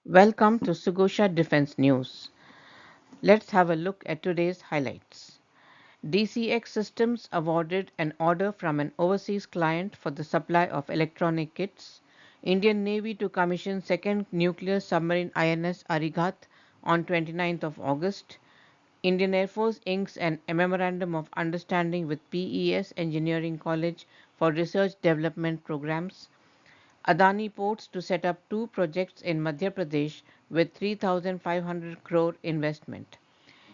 Welcome to Sugosha Defence News. Let's have a look at today's highlights. DCX Systems awarded an order from an overseas client for the supply of electronic kits. Indian Navy to commission second nuclear submarine INS Arighat on 29th of August. Indian Air Force inks a memorandum of understanding with PES Engineering College for research development programs. Adani Ports to set up two projects in Madhya Pradesh with 3,500 crore investment.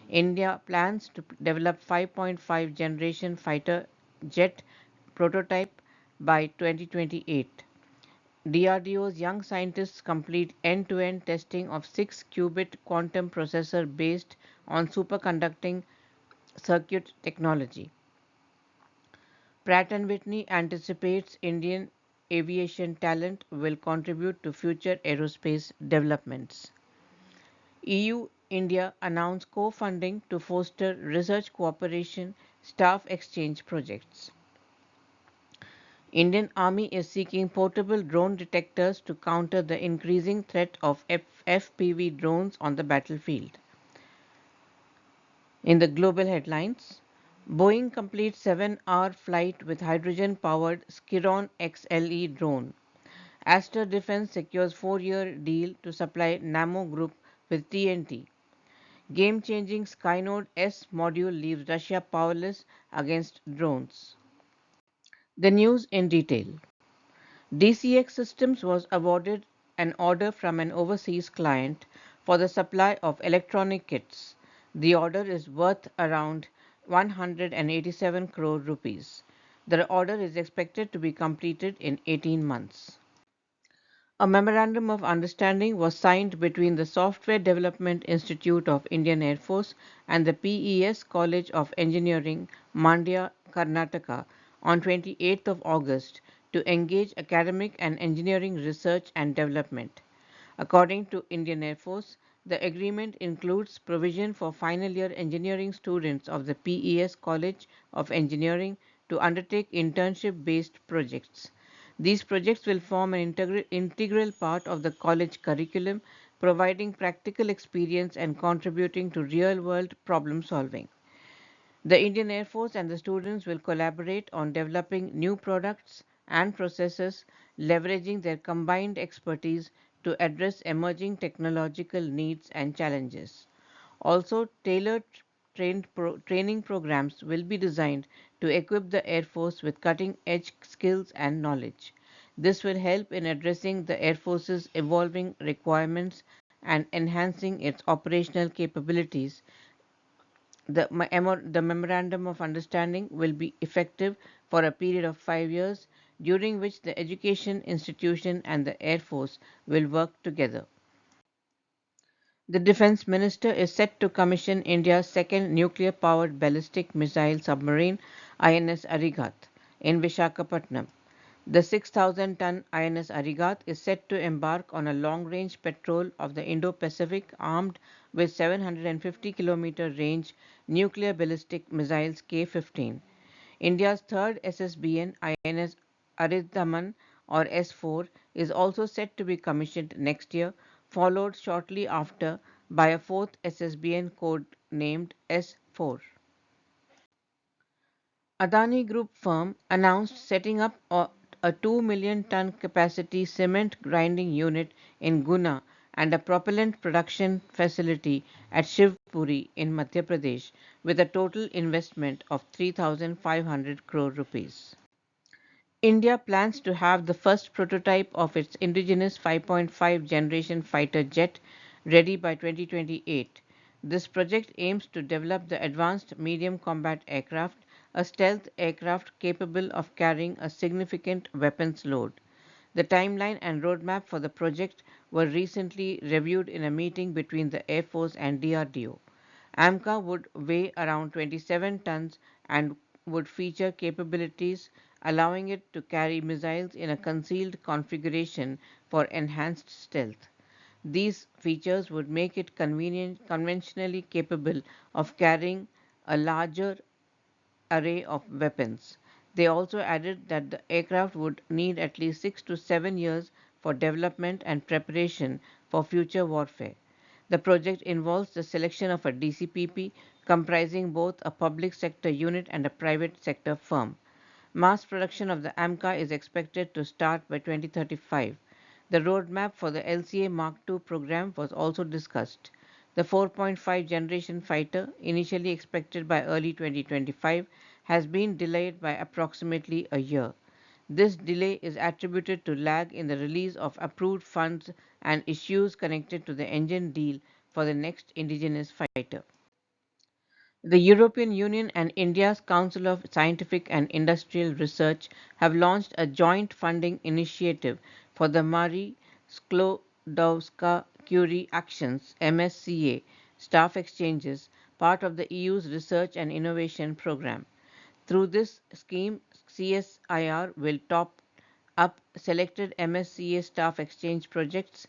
India plans to develop 5.5 generation fighter jet prototype by 2028. DRDO's young scientists complete end-to-end testing of 6-qubit quantum processor based on superconducting circuit technology. Pratt and Whitney anticipates Indian aviation talent will contribute to future aerospace developments. EU India announced co-funding to foster research cooperation, staff exchange projects. Indian Army is seeking portable drone detectors to counter the increasing threat of FPV drones on the battlefield. In the global headlines, Boeing completes 7-hour flight with hydrogen-powered SKIRON-XLE drone. Aster Defence secures 4-year deal to supply Namo Group with TNT. Game-changing Skynode S module leaves Russia powerless against drones. The news in detail. DCX Systems was awarded an order from an overseas client for the supply of electronic kits. The order is worth around 187 crore rupees. The order is expected to be completed in 18 months. A memorandum of understanding was signed between the Software Development Institute of Indian Air Force and the PES College of Engineering, Mandya, Karnataka, on 28th of August to engage academic and engineering research and development. According to Indian Air Force, the agreement includes provision for final year engineering students of the PES College of Engineering to undertake internship based projects. These projects will form an integral part of the college curriculum, providing practical experience and contributing to real world problem solving. The Indian Air Force and the students will collaborate on developing new products and processes, leveraging their combined expertise to address emerging technological needs and challenges. Also, tailored training programs will be designed to equip the Air Force with cutting edge skills and knowledge. This will help in addressing the Air Force's evolving requirements and enhancing its operational capabilities. The Memorandum of Understanding will be effective for a period of 5 years, during which the education institution and the Air Force will work together. The Defence Minister is set to commission India's second nuclear powered ballistic missile submarine, INS Arighat, in Vishakhapatnam. The 6,000-ton INS Arighat is set to embark on a long-range patrol of the Indo-Pacific armed with 750-kilometer range nuclear ballistic missiles K-15. India's third SSBN INS Aridhaman or S4 is also set to be commissioned next year, followed shortly after by a fourth SSBN code named S4. Adani Group firm announced setting up a 2 million ton capacity cement grinding unit in Guna and a propellant production facility at Shivpuri in Madhya Pradesh with a total investment of 3,500 crore rupees. India plans to have the first prototype of its indigenous 5.5 generation fighter jet ready by 2028. This project aims to develop the Advanced Medium Combat Aircraft, a stealth aircraft capable of carrying a significant weapons load. The timeline and roadmap for the project were recently reviewed in a meeting between the Air Force and DRDO. AMCA would weigh around 27 tons and would feature capabilities allowing it to carry missiles in a concealed configuration for enhanced stealth. These features would make it conventionally capable of carrying a larger array of weapons. They also added that the aircraft would need at least 6 to 7 years for development and preparation for future warfare. The project involves the selection of a DCPP comprising both a public sector unit and a private sector firm. Mass production of the AMCA is expected to start by 2035. The roadmap for the LCA Mark II program was also discussed. The 4.5 generation fighter, initially expected by early 2025, has been delayed by approximately a year. This delay is attributed to lag in the release of approved funds and issues connected to the engine deal for the next indigenous fighter. The European Union and India's Council of Scientific and Industrial Research have launched a joint funding initiative for the Marie Sklodowska-Curie Actions (MSCA) staff exchanges, part of the EU's research and innovation program. Through this scheme, CSIR will top up selected MSCA staff exchange projects,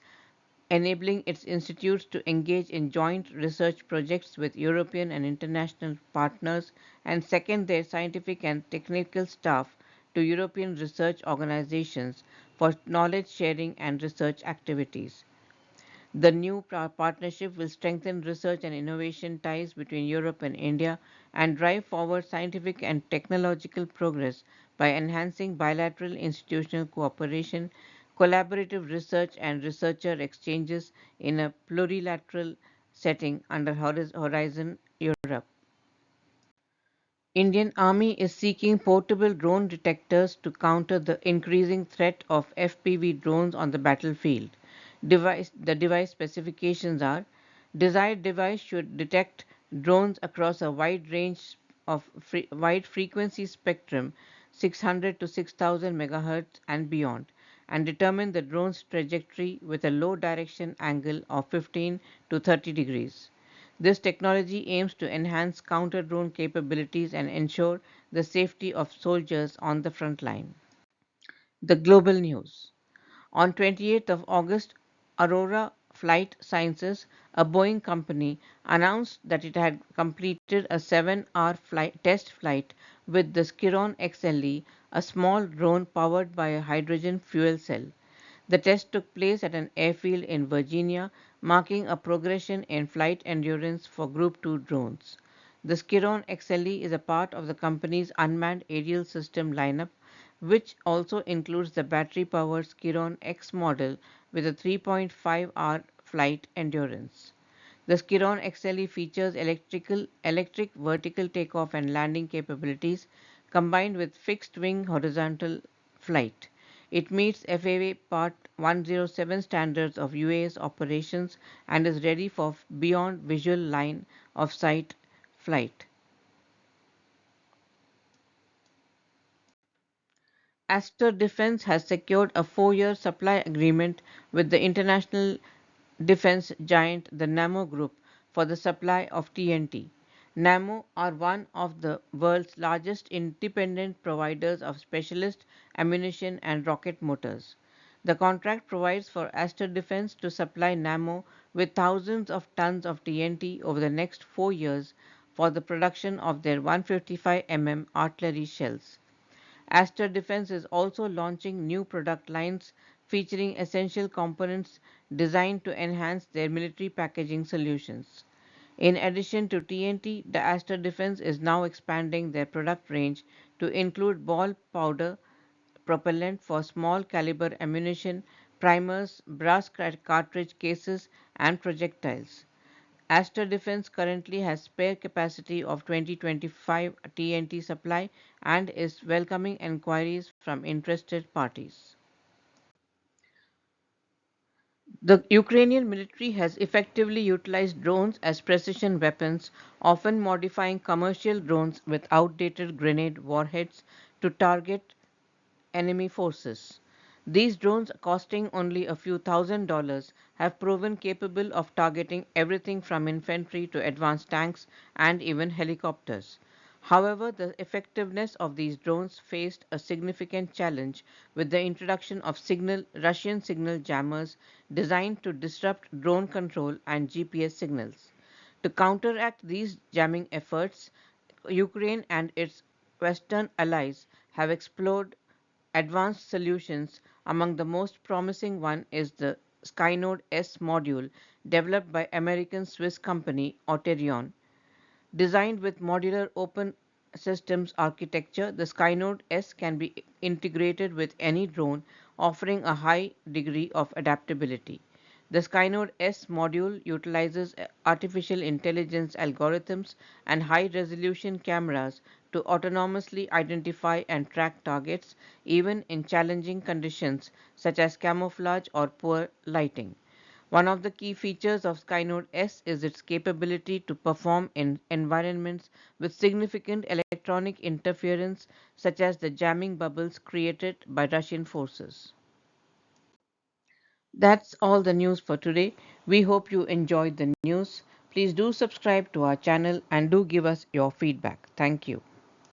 enabling its institutes to engage in joint research projects with European and international partners and second their scientific and technical staff to European research organizations for knowledge sharing and research activities. The new partnership will strengthen research and innovation ties between Europe and India and drive forward scientific and technological progress by enhancing bilateral institutional cooperation, collaborative research and researcher exchanges in a plurilateral setting under Horizon Europe. Indian Army is seeking portable drone detectors to counter the increasing threat of FPV drones on the battlefield. The device specifications are: desired device should detect drones across a wide range of wide frequency spectrum 600 to 6000 MHz and beyond and determine the drone's trajectory with a low direction angle of 15 to 30 degrees. This technology aims to enhance counter drone capabilities and ensure the safety of soldiers on the front line. The global news. On 28th of August, Aurora Flight Sciences, a Boeing company, announced that it had completed a 7-hour test flight with the SKIRON-XLE, a small drone powered by a hydrogen fuel cell. The test took place at an airfield in Virginia, marking a progression in flight endurance for Group 2 drones. The SKIRON-XLE is a part of the company's unmanned aerial system lineup, which also includes the battery-powered SKIRON-X model with a 3.5-hour flight endurance. The SKIRON-XLE features electric vertical takeoff and landing capabilities combined with fixed-wing horizontal flight. It meets FAA Part 107 standards of UAS operations and is ready for beyond visual line of sight flight. Aster Defence has secured a 4-year supply agreement with the international defense giant the Nammo Group for the supply of TNT. Nammo are one of the world's largest independent providers of specialist ammunition and rocket motors. The contract provides for Aster Defence to supply Nammo with thousands of tons of TNT over the next 4 years for the production of their 155 artillery shells. Aster Defence is also launching new product lines featuring essential components designed to enhance their military packaging solutions. In addition to TNT, the Aster Defence is now expanding their product range to include ball powder propellant for small caliber ammunition, primers, brass cartridge cases, and projectiles. Aster Defence currently has spare capacity of 2025 TNT supply and is welcoming enquiries from interested parties. The Ukrainian military has effectively utilized drones as precision weapons, often modifying commercial drones with outdated grenade warheads to target enemy forces. These drones, costing only a few $1,000s, have proven capable of targeting everything from infantry to advanced tanks and even helicopters. However, the effectiveness of these drones faced a significant challenge with the introduction of Russian signal jammers designed to disrupt drone control and GPS signals. To counteract these jamming efforts, Ukraine and its Western allies have explored advanced solutions. Among the most promising one is the Skynode S module developed by American Swiss company Auterion. Designed with modular open systems architecture, the Skynode S can be integrated with any drone, offering a high degree of adaptability. The Skynode S module utilizes artificial intelligence algorithms and high resolution cameras to autonomously identify and track targets, even in challenging conditions such as camouflage or poor lighting. One of the key features of Skynode S is its capability to perform in environments with significant electronic interference, such as the jamming bubbles created by Russian forces. That's all the news for today. We hope you enjoyed the news. Please do subscribe to our channel and do give us your feedback. Thank you.